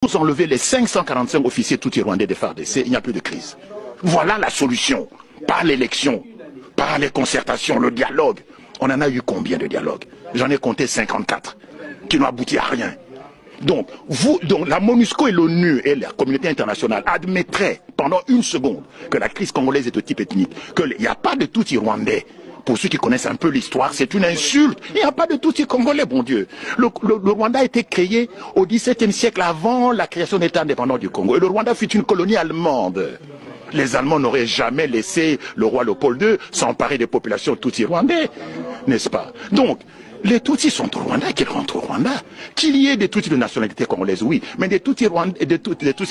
Vous enlevez les 545 officiers tout rwandais des FARDC, il n'y a plus de crise. Voilà la solution. Par l'élection, par les concertations, le dialogue. On en a eu combien de dialogues? J'en ai compté 54, qui n'ont abouti à rien. Donc, la MONUSCO et l'ONU et la communauté internationale admettraient pendant une seconde que la crise congolaise est de type ethnique, qu'il n'y a pas de Tutsi rwandais. Pour ceux qui connaissent un peu l'histoire, c'est une insulte. Il n'y a pas de Tutsi congolais, bon Dieu. Le Rwanda a été créé au XVIIe siècle avant la création de l'État indépendant du Congo. Et le Rwanda fut une colonie allemande. Les Allemands n'auraient jamais laissé le roi Léopold II s'emparer des populations Tutsi rwandais, n'est-ce pas? Donc, les Tutsis sont au Rwanda, qu'ils rentrent au Rwanda. Qu'il y ait des Tutsis de nationalité congolaise, oui. Mais des Tutsis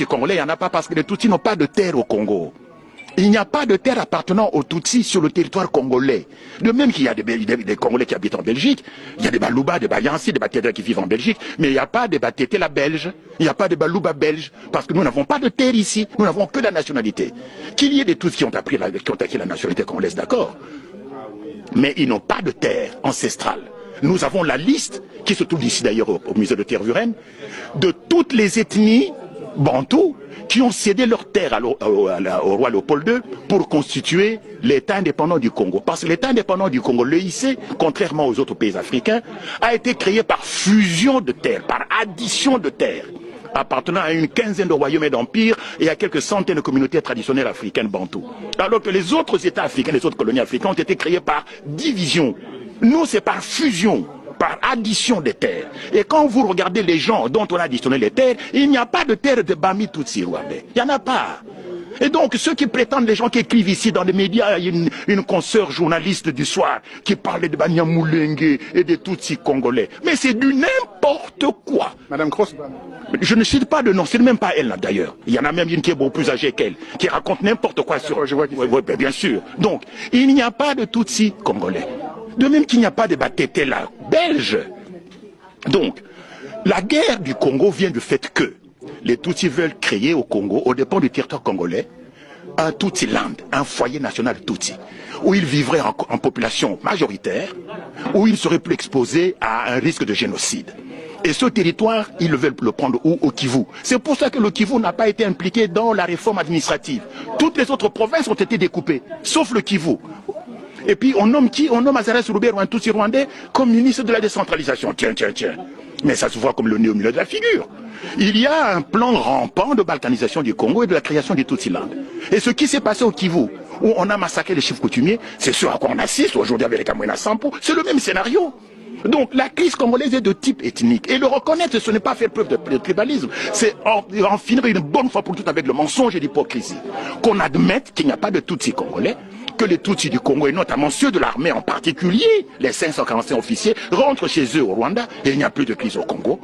congolais, il n'y en a pas parce que les Tutsis n'ont pas de terre au Congo. Il n'y a pas de terre appartenant aux Tutsis sur le territoire congolais. De même qu'il y a des Congolais qui habitent en Belgique, il y a des Balouba, des Bayansi, des Batédés qui vivent en Belgique, mais il n'y a pas de Batété la belge, il n'y a pas de Balouba belge, parce que nous n'avons pas de terre ici, nous n'avons que la nationalité. Qu'il y ait des Tutsis qui ont acquis la nationalité congolaise, d'accord, mais ils n'ont pas de terre ancestrale. Nous avons la liste, qui se trouve ici d'ailleurs au musée de Tervuren, de toutes les ethnies bantous qui ont cédé leur terre au roi Léopold II pour constituer l'État indépendant du Congo. Parce que l'État indépendant du Congo, l'EIC, contrairement aux autres pays africains, a été créé par fusion de terres, par addition de terres, appartenant à une quinzaine de royaumes et d'empires et à quelques centaines de communautés traditionnelles africaines bantoues. Alors que les autres États africains, les autres colonies africaines ont été créés par division. Nous, c'est par fusion, par addition des terres. Et quand vous regardez les gens dont on a additionné les terres, il n'y a pas de terre de Bami Tutsi rwandais. Il n'y en a pas. Et donc, ceux qui prétendent, les gens qui écrivent ici dans les médias, il y a une consoeur journaliste du soir qui parlait de Banyamulenge et des Tutsis congolais. Mais c'est du n'importe quoi. Madame Cross. Je ne cite pas de nom, c'est même pas elle là d'ailleurs. Il y en a même une qui est beaucoup plus âgée qu'elle, qui raconte n'importe quoi sur... Je vois oui, bien sûr. Donc, il n'y a pas de Tutsis congolais. De même qu'il n'y a pas de Batété là, belge. Donc, la guerre du Congo vient du fait que les Tutsis veulent créer au Congo, au dépend du territoire congolais, un Tutsi Land, un foyer national Tutsi, où ils vivraient en population majoritaire, où ils seraient plus exposés à un risque de génocide. Et ce territoire, ils veulent le prendre où? Au Kivu. C'est pour ça que le Kivu n'a pas été impliqué dans la réforme administrative. Toutes les autres provinces ont été découpées, sauf le Kivu. Et puis on nomme qui? On nomme Azarès Roubert, un Tutsi rwandais, comme ministre de la décentralisation. Tiens. Mais ça se voit comme le nez au milieu de la figure. Il y a un plan rampant de balkanisation du Congo et de la création du Tutsiland. Et ce qui s'est passé au Kivu, où on a massacré les chefs coutumiers, c'est ce à quoi on assiste aujourd'hui avec les Kamwina Sampo, c'est le même scénario. Donc la crise congolaise est de type ethnique. Et le reconnaître, ce n'est pas faire preuve de tribalisme, c'est en finir une bonne fois pour toutes avec le mensonge et l'hypocrisie. Qu'on admette qu'il n'y a pas de Tutsi congolais, que les Tutsis du Congo, et notamment ceux de l'armée en particulier, les 545 officiers, rentrent chez eux au Rwanda, et il n'y a plus de crise au Congo.